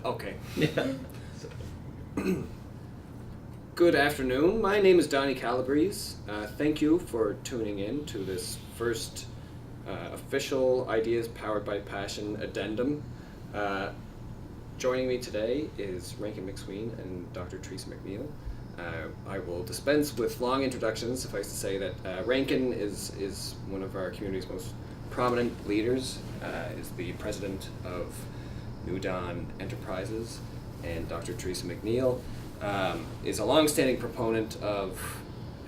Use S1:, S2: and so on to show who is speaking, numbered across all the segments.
S1: Okay.
S2: Yeah.
S1: Good afternoon. My name is Donnie Calabrese. Thank you for tuning in to this first official Ideas Powered by Passion addendum. Joining me today is Rankin MacSween and Dr. Theresa MacNeil. I will dispense with long introductions. Suffice to say that Rankin is one of our community's most prominent leaders, is the president of New Dawn Enterprises, and Dr. Theresa MacNeil is a long-standing proponent of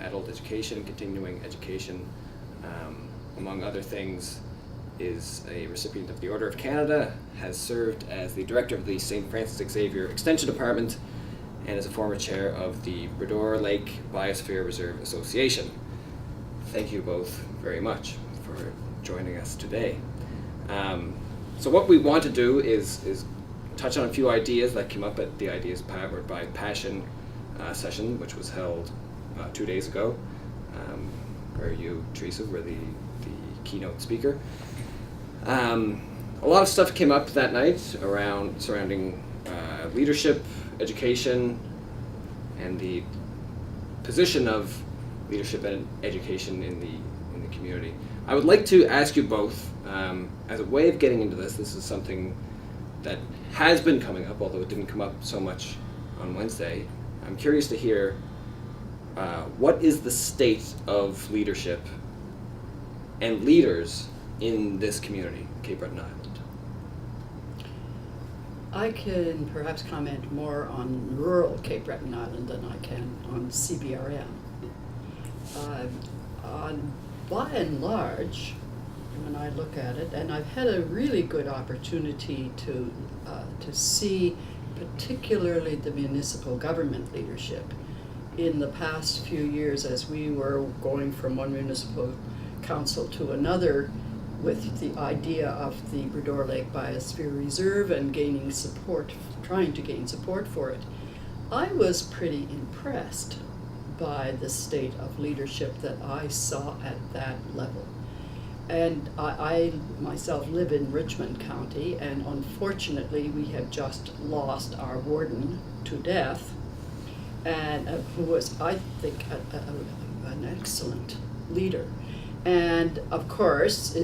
S1: adult education, continuing education. Among other things, is a recipient of the Order of Canada, has served as the director of the St. Francis Xavier Extension Department, and is a former chair of the Bredor Lake Biosphere Reserve Association. Thank you both very much for joining us today. So what we want to do is touch on a few ideas that came up at the Ideas Powered by Passion session, which was held 2 days ago, where you, Theresa, were the keynote speaker. A lot of stuff came up that night surrounding leadership, education, and the position of leadership and education in the community. I would like to ask you both, as a way of getting into this is something that has been coming up, although it didn't come up so much on Wednesday. I'm curious to hear what is the state of leadership and leaders in this community, Cape Breton Island?
S3: I can perhaps comment more on rural Cape Breton Island than I can on CBRM. By and large, when I look at it, and I've had a really good opportunity to see particularly the municipal government leadership in the past few years as we were going from one municipal council to another with the idea of the Bredor Lake Biosphere Reserve and trying to gain support for it. I was pretty impressed by the state of leadership that I saw at that level. And I myself live in Richmond County, and unfortunately we have just lost our warden to death, and who was, I think, an excellent leader. And of course,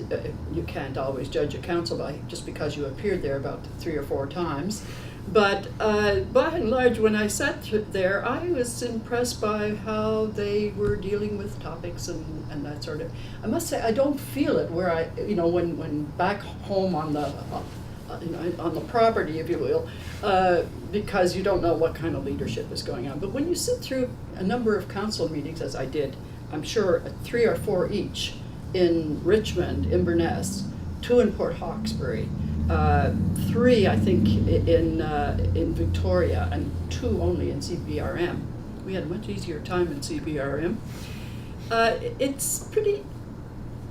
S3: you can't always judge a council by just because you appeared there about 3 or 4 times. But by and large, when I sat there, I was impressed by how they were dealing with topics and that sort of. I must say, I don't feel it where when back home on the on the property, if you will, because you don't know what kind of leadership is going on. But when you sit through a number of council meetings, as I did, I'm sure 3 or 4 each in Richmond, Inverness, 2 in Port Hawkesbury, 3 I think in Victoria, and 2 only in CBRM. We had a much easier time in CBRM. It's pretty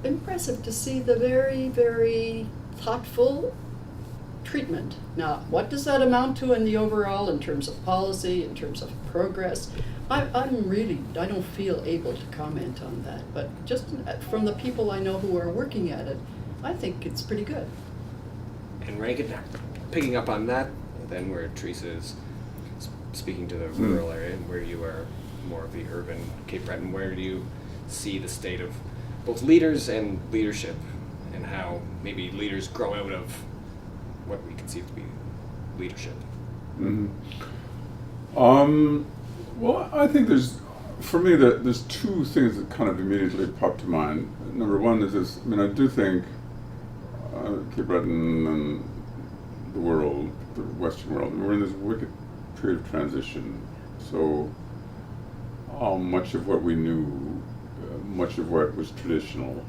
S3: impressive to see the very, very thoughtful treatment. Now, what does that amount to in the overall, in terms of policy, in terms of progress? I don't feel able to comment on that, but just from the people I know who are working at it, I think it's pretty good.
S1: And Rankin, picking up on that, then where Theresa is speaking to the rural area, and where you are more of the urban Cape Breton, where do you see the state of both leaders and leadership, and how maybe leaders grow out of what we conceive to be leadership?
S4: Mm-hmm. Well, I think there's 2 things that kind of immediately pop to mind. Number one is this, I do think Cape Breton and the world, the Western world, we're in this wicked period of transition. So much of what we knew, much of what was traditional,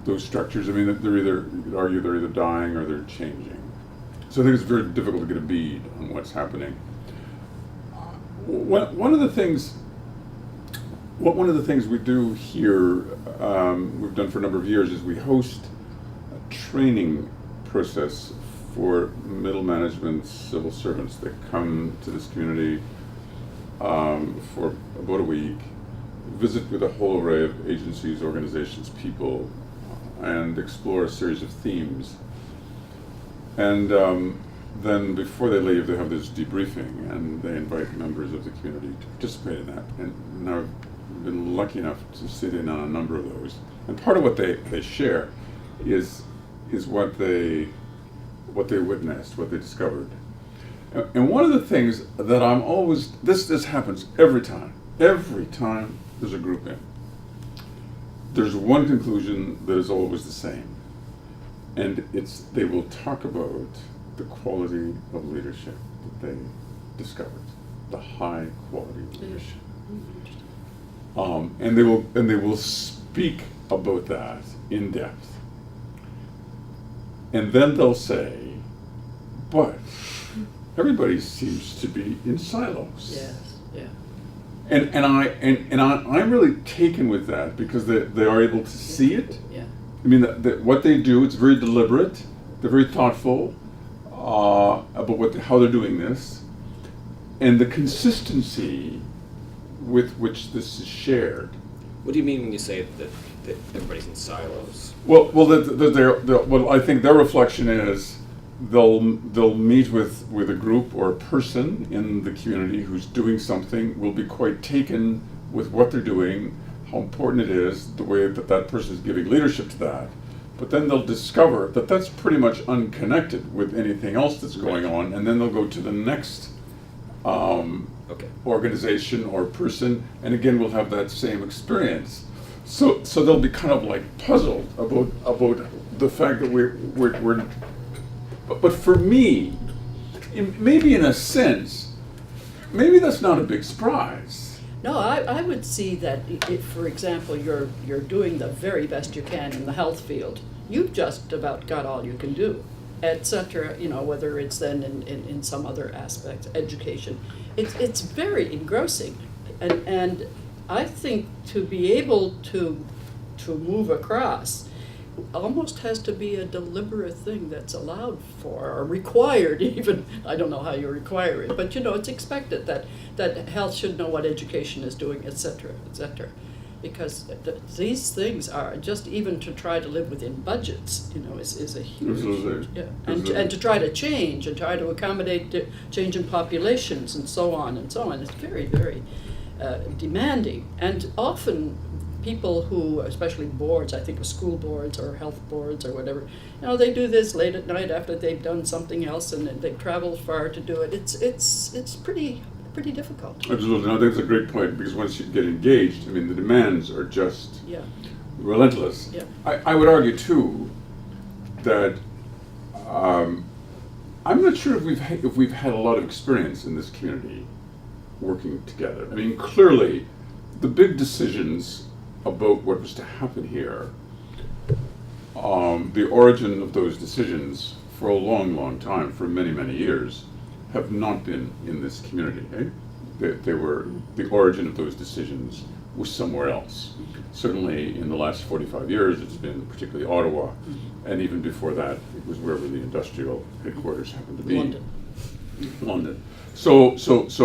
S4: those structures, they're either, you could argue they're either dying or they're changing. So I think it's very difficult to get a bead on what's happening. One of the things we do here, we've done for a number of years, is we host a training process for middle management civil servants that come to this community for about a week, visit with a whole array of agencies, organizations, people, and explore a series of themes. And then before they leave, they have this debriefing, and they invite members of the community to participate in that. And I've been lucky enough to sit in on a number of those. And part of what they share is what they witnessed, what they discovered. And one of the things that I'm always, this happens every time there's a group in. There's one conclusion that is always the same. And they will talk about the quality of leadership that they discovered, the high quality of leadership. And they will speak about that in depth. And then they'll say, but everybody seems to be in silos.
S3: Yes, yeah.
S4: And I'm really taken with that because they are able to see it.
S3: Yeah.
S4: I mean, what they do, it's very deliberate. They're very thoughtful about how they're doing this, and the consistency with which this is shared.
S1: What do you mean when you say that everybody's in silos?
S4: Well, I think their reflection is they'll meet with a group or a person in the community who's doing something, will be quite taken with what they're doing, how important it is, the way that person is giving leadership to that. But then they'll discover that that's pretty much unconnected with anything else that's going on, and then they'll go to the next organization or person, and again we'll have that same experience. So they'll be kind of like puzzled about the fact that we're but for me, maybe in a sense, maybe that's not a big surprise.
S3: No, I would see that if, for example, you're doing the very best you can in the health field, you've just about got all you can do, etc. You know, whether it's then in some other aspect, education, it's very engrossing, and I think to be able to move across almost has to be a deliberate thing that's allowed for or required even. I don't know how you require it, but you know, it's expected that health should know what education is doing, etc., etc. Because these things are just, even to try to live within budgets, you know, is a huge, yeah. And to try to change and try to accommodate the change in populations and so on and so on. It's very, very demanding, and often people who, especially boards, I think of school boards or health boards or whatever, you know, they do this late at night after they've done something else, and they travel far to do it. It's pretty difficult.
S4: Absolutely, I think it's a great point, because once you get engaged, I mean, the demands are just relentless.
S3: Yeah.
S4: I would argue too that I'm not sure if we've had a lot of experience in this community working together. I mean, clearly, the big decisions about what was to happen here, the origin of those decisions for a long time, for many years, have not been in this community. They were, the origin of those decisions was somewhere else. Certainly in the last 45 years, it's been particularly Ottawa, and even before that, it was wherever the industrial headquarters happened to be. London. So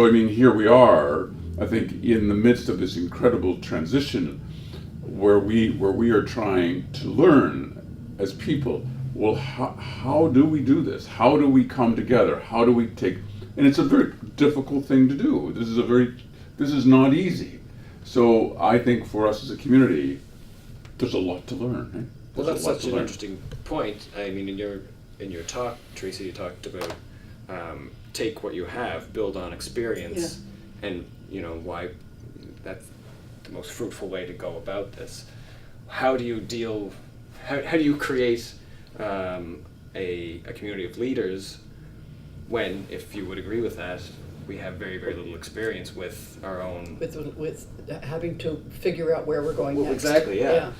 S4: I mean, here we are, I think, in the midst of this incredible transition where we are trying to learn as people, well, how do we do this? How do we come together? How do we take, and it's a very difficult thing to do. This is not easy. So I think for us as a community, there's a lot to learn.
S1: Well, that's such an interesting point. I mean, in your talk, Theresa, you talked about take what you have, build on experience, and you know why that's the most fruitful way to go about this. How do you create a community of leaders when, if you would agree with that, we have very little experience with our own
S3: with having to figure out where we're going next.
S1: Exactly, yeah.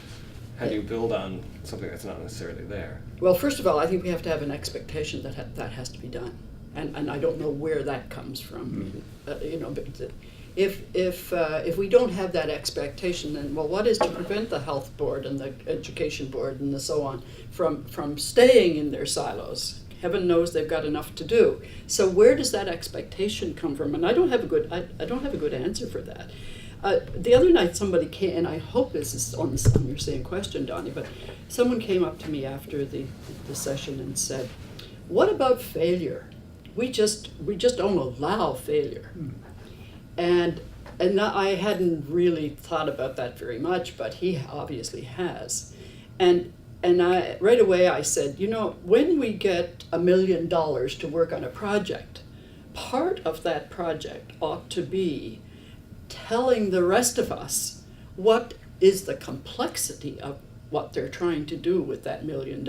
S1: How do you build on something that's not necessarily there?
S3: Well, first of all, I think we have to have an expectation that has to be done, and I don't know where that comes from. You know, but if we don't have that expectation, then well, what is to prevent the health board and the education board and the so on from staying in their silos? Heaven knows they've got enough to do. So where does that expectation come from? And I don't have a good answer for that. The other night somebody came, and I hope this is on your same question, Donnie, but someone came up to me after the session and said, what about failure? we just don't allow failure. And I hadn't really thought about that very much, but he obviously has. And I right away I said, when we get $1 million to work on a project, part of that project ought to be telling the rest of us what is the complexity of what they're trying to do with that $1 million,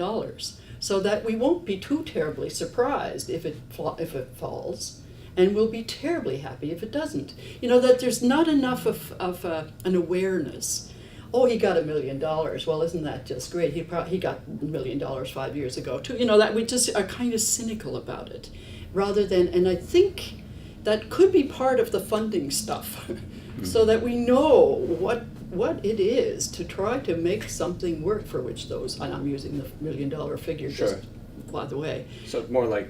S3: so that we won't be too terribly surprised if it falls, and we'll be terribly happy if it doesn't. That there's not enough of an awareness. Oh, he got $1 million. Well, isn't that just great? He got $1 million 5 years ago too. That we just are kind of cynical about it, rather than. And I think that could be part of the funding stuff, so that we know what it is to try to make something work for which those. And I'm using the $1 million figure
S1: Sure.
S3: just by the way.
S1: So more like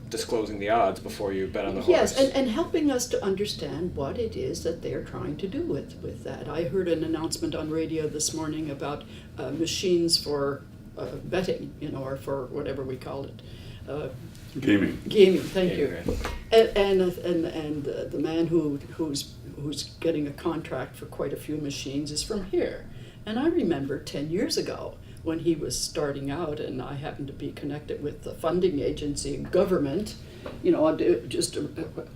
S1: disclosing the odds before you bet on the horse.
S3: Yes, and helping us to understand what it is that they're trying to do with that. I heard an announcement on radio this morning about machines for betting, or for whatever we call it.
S4: Gaming.
S3: Thank you.
S1: Right.
S3: And the man who's getting a contract for quite a few machines is from here. And I remember 10 years ago when he was starting out, and I happened to be connected with the funding agency and government, just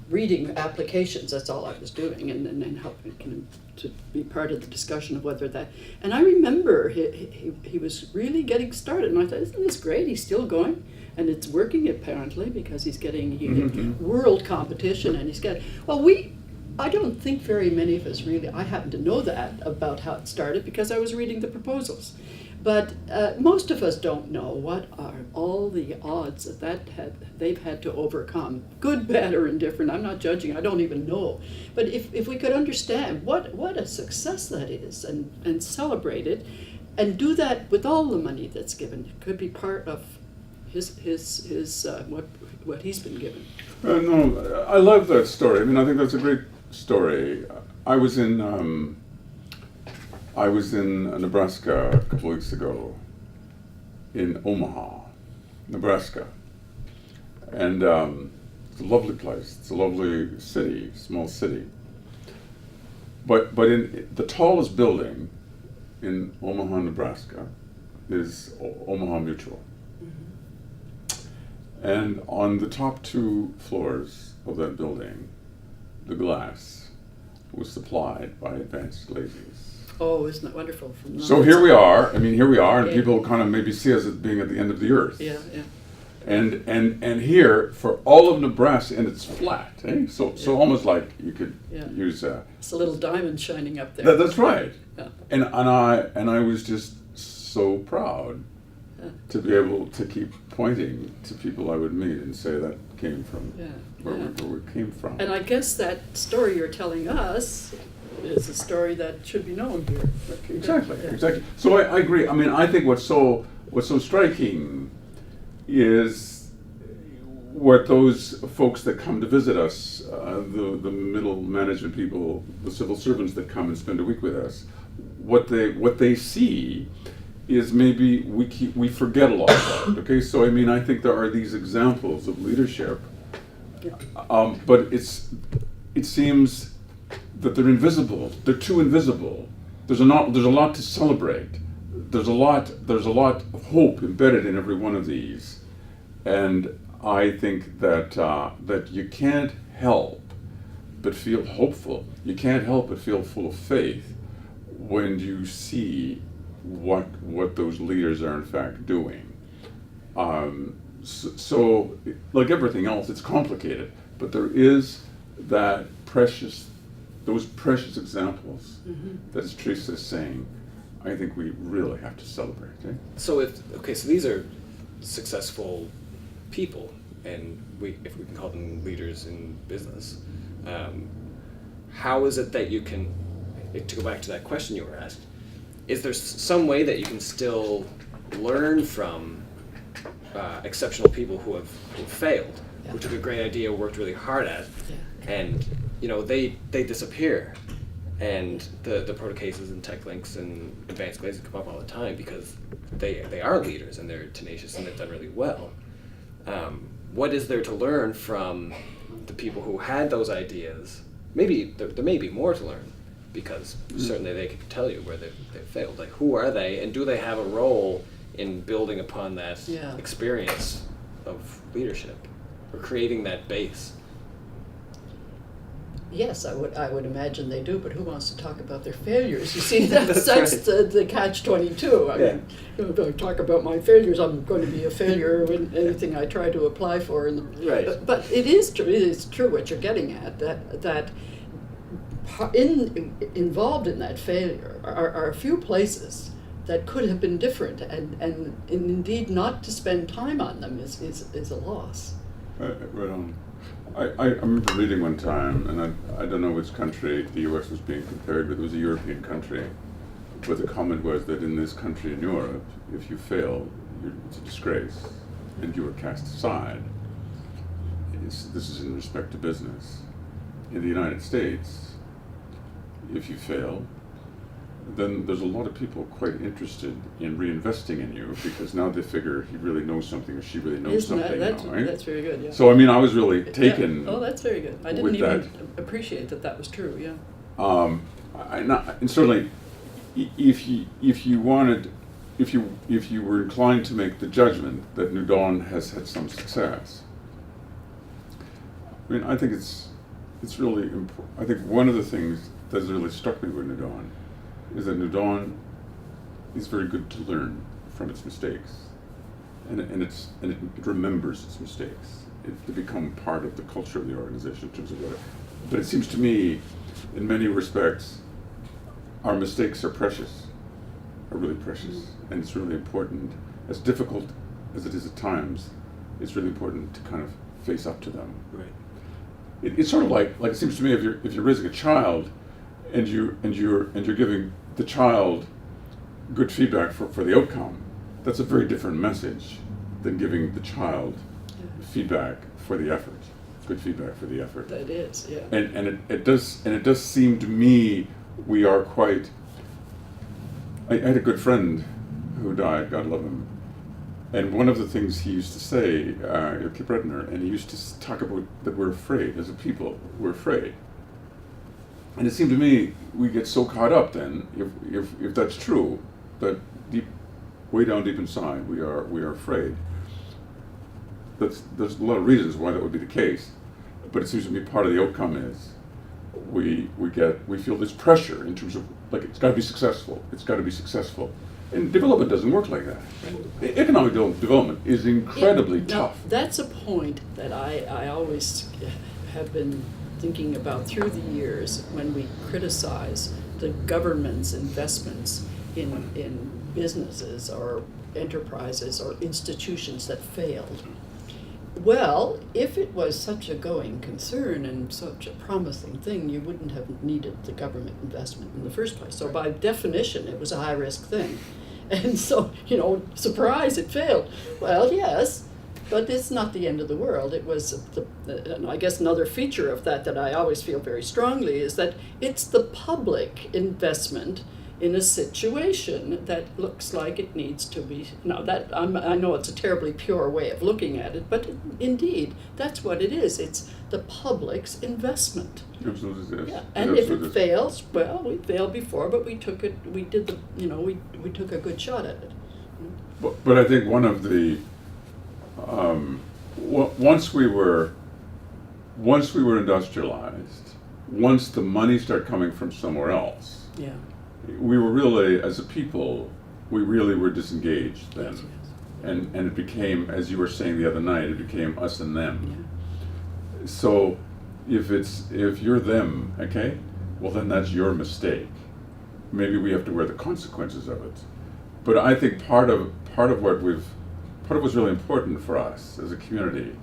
S3: reading applications, that's all I was doing, and then helping him to be part of the discussion of whether that. And I remember he was really getting started, and I thought, isn't this great? He's still going. And it's working apparently, because he's getting world competition, and he's getting, I don't think very many of us really, I happen to know that about how it started because I was reading the proposals. But most of us don't know what are all the odds they've had to overcome, good, bad, or indifferent. I'm not judging, I don't even know. But if we could understand what a success that is, and celebrate it, and do that with all the money that's given, it could be part of his what he's been given.
S4: No, I love that story. I think that's a great story. I was in Nebraska a couple weeks ago, in Omaha, Nebraska, and it's a lovely place. It's a lovely city, small city. But in the tallest building in Omaha, Nebraska, is Omaha Mutual. And on the top 2 floors of that building, the glass was supplied by advanced glazes.
S3: Oh, isn't that wonderful?
S4: So here we are, and
S3: Yeah.
S4: people kind of maybe see us as being at the end of the earth.
S3: Yeah.
S4: And here, for all of Nebraska, and it's flat, eh? So almost like you could use
S3: it's a little diamond shining up there.
S4: That's right.
S3: Yeah.
S4: And I was just so proud to be able to keep pointing to people I would meet and say that came from where we came from.
S3: And I guess that story you're telling us is a story that should be known here.
S4: Exactly. So I agree. I think what's so striking is what those folks that come to visit us, the middle management people, the civil servants that come and spend a week with us, what they see is maybe we forget a lot about it. Okay, so I think there are these examples of leadership, but it seems that they're invisible. They're too invisible. There's a lot to celebrate. There's a lot of hope embedded in every one of these, and I think that you can't help but feel hopeful. You can't help but feel full of faith when you see what those leaders are in fact doing. So like everything else, it's complicated, but there is those precious examples that, as Theresa is saying, I think we really have to celebrate. Eh?
S1: So these are successful people, and if we can call them leaders in business, how is it that you can, to go back to that question you were asked, is there some way that you can still learn from exceptional people who have failed, who took a great idea, worked really hard at, and they disappear, and the protocases and tech links and advanced glazes come up all the time because they are leaders and they're tenacious and they've done really well. what is there to learn from the people who had those ideas? Maybe there may be more to learn, because certainly they could tell you where they failed. Like, who are they, and do they have a role in building upon that experience of leadership, or creating that base?
S3: Yes, I would imagine they do, but who wants to talk about their failures? You see, that's
S1: right.
S3: the catch-22. I mean, if I talk about my failures, I'm going to be a failure in anything I try to apply for.
S1: Right.
S3: But it is true. It is true what you're getting at. That involved in that failure are a few places that could have been different, and indeed not to spend time on them is a loss.
S4: Right on. I remember reading one time, and I don't know which country the U.S. was being compared with. It was a European country, but the comment was that in this country in Europe, if you fail, it's a disgrace, and you are cast aside. This is in respect to business. In the United States, if you fail, then there's a lot of people quite interested in reinvesting in you, because now they figure he really knows something, or she really knows something now, right?
S3: That's very good, yeah.
S4: So, I mean, I was really taken.
S3: Yeah. Oh, that's very good. I didn't even appreciate that was true, yeah.
S4: And certainly, if you were inclined to make the judgment that New Dawn has had some success, I mean, I think it's really important. I think one of the things that has really struck me with New Dawn is that New Dawn is very good to learn from its mistakes, and it remembers its mistakes. They become part of the culture of the organization in terms of what. But it seems to me, in many respects, our mistakes are precious, are really precious, and it's really important. As difficult as it is at times, it's really important to kind of face up to them.
S1: Right.
S4: It's sort of like it seems to me, if you're raising a child, and you're giving the child good feedback for the outcome, that's a very different message than giving the child feedback for the effort, good feedback for the effort.
S3: That is, yeah.
S4: And it does seem to me we are quite. I had a good friend who died, God love him, and one of the things he used to say, Kip Redner, and he used to talk about that we're afraid as a people, we're afraid. And it seemed to me we get so caught up then, if that's true, that way down deep inside we are afraid. There's a lot of reasons why that would be the case, but it seems to me part of the outcome is we feel this pressure in terms of, like, it's got to be successful. It's got to be successful. And development doesn't work like that. Economic development is incredibly tough.
S3: Now, that's a point that I always have been thinking about through the years when we criticize the government's investments in businesses or enterprises or institutions that failed. Well, if it was such a going concern and such a promising thing, you wouldn't have needed the government investment in the first place. So by definition, it was a high-risk thing. And so, surprise, it failed. Well, yes, but it's not the end of the world. It was, and I guess another feature of that I always feel very strongly is that it's the public investment in a situation that looks like it needs to be. Now, I know it's a terribly pure way of looking at it, but indeed, that's what it is. It's the public's investment.
S4: Absolutely, yes.
S3: Yeah. And if it fails, well, we failed before, but we took it. We did we took a good shot at it.
S4: But I think one of the once we were industrialized, once the money started coming from somewhere else,
S3: Yeah.
S4: we were really, as a people, we really were disengaged then.
S3: Yes.
S4: And it became, as you were saying the other night, it became us and them.
S3: Yeah.
S4: So if you're them, okay, well then that's your mistake. Maybe we have to wear the consequences of it. But I think part of what's really important for us as a community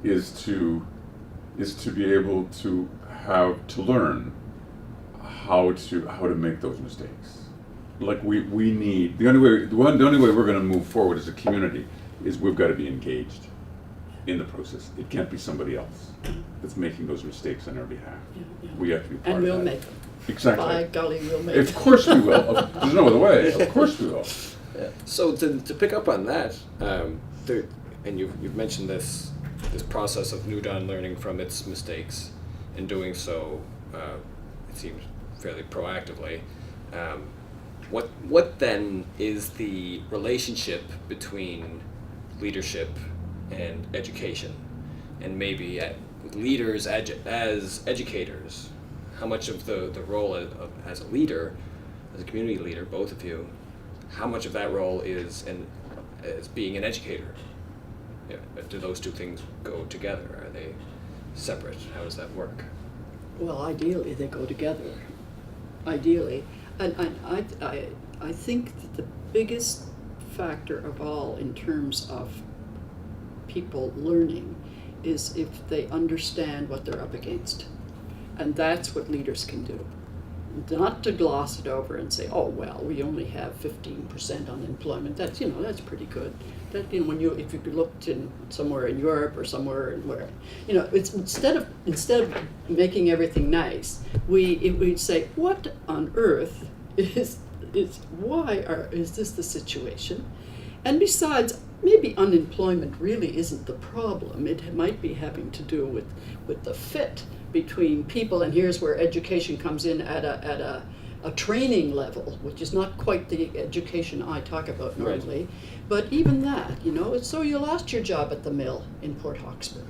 S4: is to be able to learn how to make those mistakes. Like we need the only way we're going to move forward as a community is we've got to be engaged in the process. It can't be somebody else that's making those mistakes on our behalf.
S3: Yeah.
S4: We have to be part
S3: And
S4: of that.
S3: we'll make them.
S4: Exactly.
S3: By golly, we'll make them.
S4: Of course we will. There's no other way. Of course we will.
S1: Yeah. So to pick up on that, and you've mentioned this process of New Dawn learning from its mistakes, and doing so, it seems fairly proactively. What then is the relationship between leadership and education, and maybe leaders as educators? How much of the role as a leader, as a community leader, both of you, how much of that role is as being an educator? Yeah, do those two things go together? Are they separate? How does that work?
S3: Well, ideally, they go together. Ideally. And I think that the biggest factor of all in terms of people learning is if they understand what they're up against. And that's what leaders can do. Not to gloss it over and say, oh, well, we only have 15% unemployment. That's, that's pretty good. That, if you looked in somewhere in Europe or somewhere where, it's instead of making everything nice, we'd say, what on earth is this the situation? And besides, maybe unemployment really isn't the problem. It might be having to do with the fit between people, and here's where education comes in at a training level, which is not quite the education I talk about normally.
S1: Right.
S3: But even that, so you lost your job at the mill in Port Hawkesbury,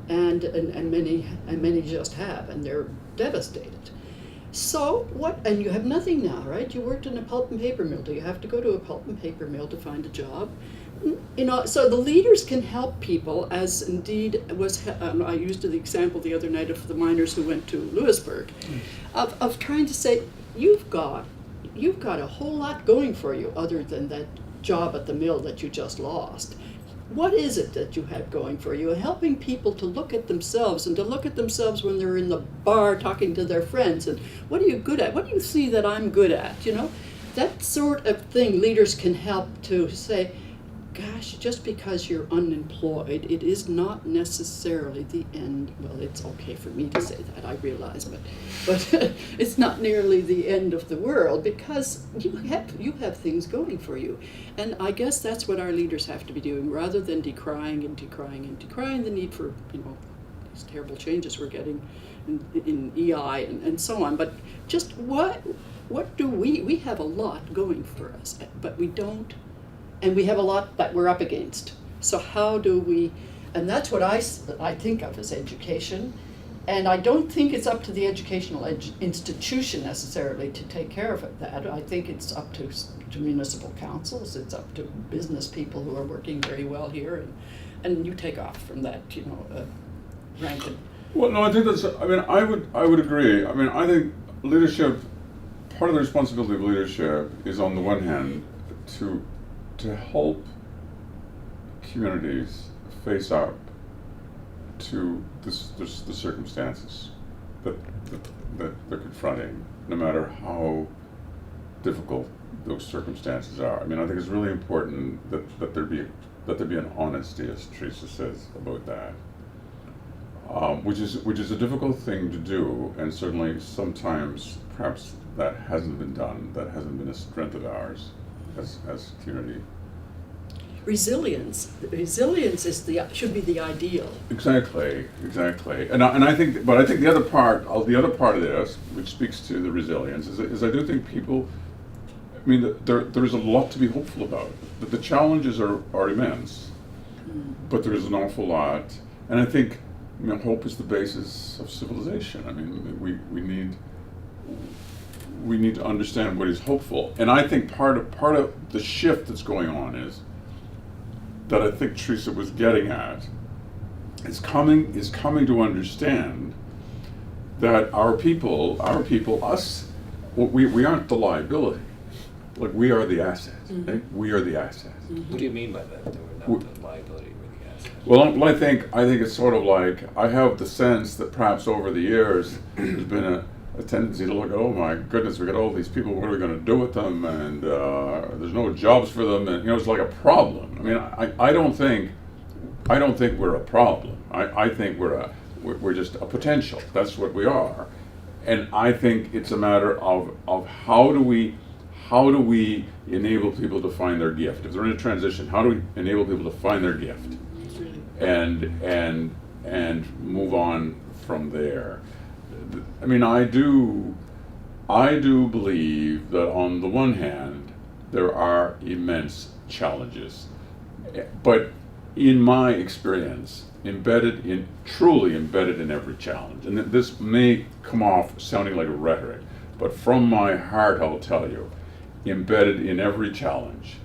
S3: and many just have, and they're devastated. So what? And you have nothing now, right? You worked in a pulp and paper mill. Do you have to go to a pulp and paper mill to find a job? So the leaders can help people, as indeed was, I used the example the other night of the miners who went to Lewisburg, of trying to say, you've got a whole lot going for you other than that job at the mill that you just lost. What is it that you have going for you? Helping people to look at themselves, and to look at themselves when they're in the bar talking to their friends, and what are you good at? What do you see that I'm good at? That sort of thing leaders can help to say, gosh, just because you're unemployed, it is not necessarily the end. Well, it's okay for me to say that, I realize, but it's not nearly the end of the world, because you have things going for you. And I guess that's what our leaders have to be doing, rather than decrying the need for, these terrible changes we're getting in EI and so on. But just what do we have a lot going for us, but we don't. And we have a lot that we're up against. So how do we, and that's what I think of as education. And I don't think it's up to the educational institution necessarily to take care of that. I think it's up to municipal councils, it's up to business people who are working very well here. And you take off from that, Rankin.
S4: Well, no, I think I would agree. I think leadership, part of the responsibility of leadership is, on the one hand, to help communities face up to the circumstances that they're confronting, no matter how difficult those circumstances are. I think it's really important that there be an honesty, as Theresa says, about that, which is a difficult thing to do, and certainly sometimes perhaps that hasn't been done. That hasn't been a strength of ours as community.
S3: Resilience is should be the ideal.
S4: Exactly, and I think the other part of this, which speaks to the resilience, is I do think people. There is a lot to be hopeful about. That the challenges are immense, but there is an awful lot, and I think hope is the basis of civilization. We need to understand what is hopeful, and I think part of the shift that's going on is that I think Theresa was getting at is coming to understand that our people, us, we aren't the liability. Like, we are the asset.
S3: Mm-hmm.
S4: Right? We are the asset.
S3: Mm-hmm.
S1: What do you mean by that? That we're not the liability, we're the asset?
S4: Well, I think it's sort of like, I have the sense that perhaps over the years there's been a tendency to look at, oh my goodness, we got all these people, what are we going to do with them? And there's no jobs for them, and it's like a problem. I don't think we're a problem. I think we're just a potential. That's what we are, and I think it's a matter of how do we enable people to find their gift? If they're in a transition, how do we enable people to find their gift? and move on from there. I mean, I do believe that on the one hand, there are immense challenges, but in my experience, truly embedded in every challenge, and this may come off sounding like a rhetoric, but from my heart I'll tell you, embedded in every challenge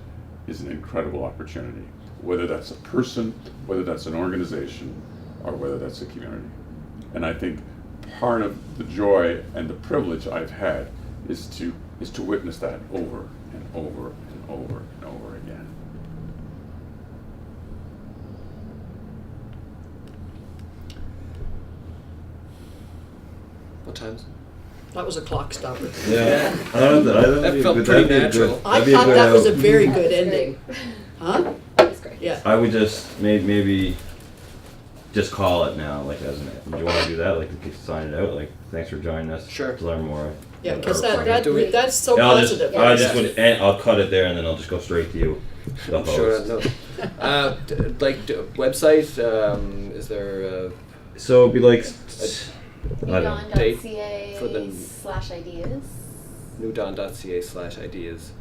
S4: is an incredible opportunity, whether that's a person, whether that's an organization, or whether that's a community. And I think part of the joy and the privilege I've had is to witness that over and over and over and over again.
S1: What times?
S3: That was a clock stopper.
S2: Yeah, I don't know.
S1: That felt pretty natural.
S3: I thought that was a very good ending. Huh?
S5: That was great.
S3: Yeah.
S2: I would just maybe just call it now, like as an. Do you want to do that? Like sign it out. Like thanks for joining us.
S1: Sure.
S2: To learn more.
S3: Yeah, because
S2: Or-
S3: that's so
S2: Yeah,
S3: positive.
S2: I just would. And I'll cut it there, and then I'll just go straight to you. The host.
S1: Sure. No. Website. Is there?
S2: So it'd be like. I don't know.
S1: Date for the-
S5: Newdawn.ca/ideas.
S1: newdawn.ca/ideas.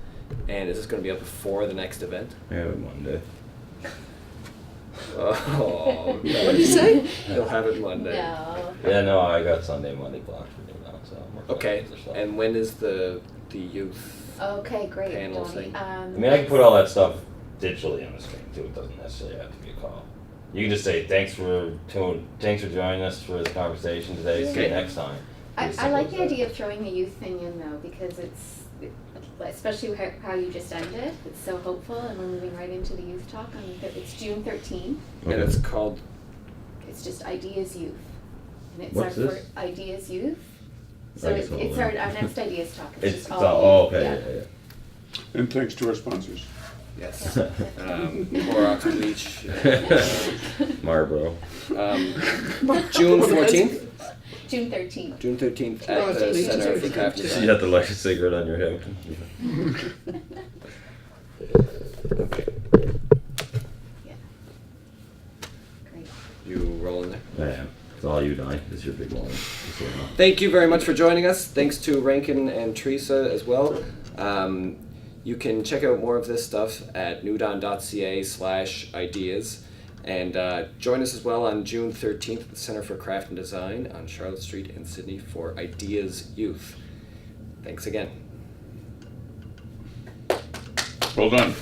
S1: And is this going to be up before the next event?
S2: Yeah, Monday.
S1: Oh.
S3: What did you say?
S1: You'll have it Monday.
S5: No.
S2: Yeah, no, I got Sunday, Monday blocked for me now, so I'm working
S1: Okay.
S2: on other stuff.
S1: And when is the youth?
S5: Okay, great,
S1: Panel
S5: Donnie.
S1: thing.
S2: I mean, I can put all that stuff digitally on the screen too. It doesn't necessarily have to be a call. You can just say thanks for joining us for the conversation today. See you next time.
S5: I like the idea of throwing the youth thing in though, because especially how you just ended, it's so hopeful, and we're moving right into the youth talk. It's June 13th.
S1: And it's called.
S5: It's just Ideas Youth, and it's
S2: What's
S5: our
S2: this?
S5: Ideas Youth. So
S2: I guess I'll
S5: it's
S2: learn.
S5: our next Ideas talk.
S2: It's
S5: just
S2: all
S5: youth.
S2: okay. Yeah.
S4: And thanks to our sponsors.
S1: Yes.
S5: Yeah.
S1: Clorox bleach.
S2: Marlboro.
S1: June 14th.
S5: June 13th.
S1: June 13th at
S3: Clorox
S1: the
S3: bleach
S1: Center
S3: is
S1: for Craft
S2: You
S1: Design.
S2: have to light a cigarette on your hip.
S1: Okay.
S5: Yeah. Great.
S1: You rolling there?
S2: I am. It's all you, Donnie. It's your big one. Just so you know.
S1: Thank you very much for joining us. Thanks to Rankin and Theresa as well. You can check out more of this stuff at newdawn.ca/ideas. And join us as well on June 13th at the Center for Craft and Design on Charlotte Street in Sydney for Ideas Youth. Thanks again.
S4: Well done.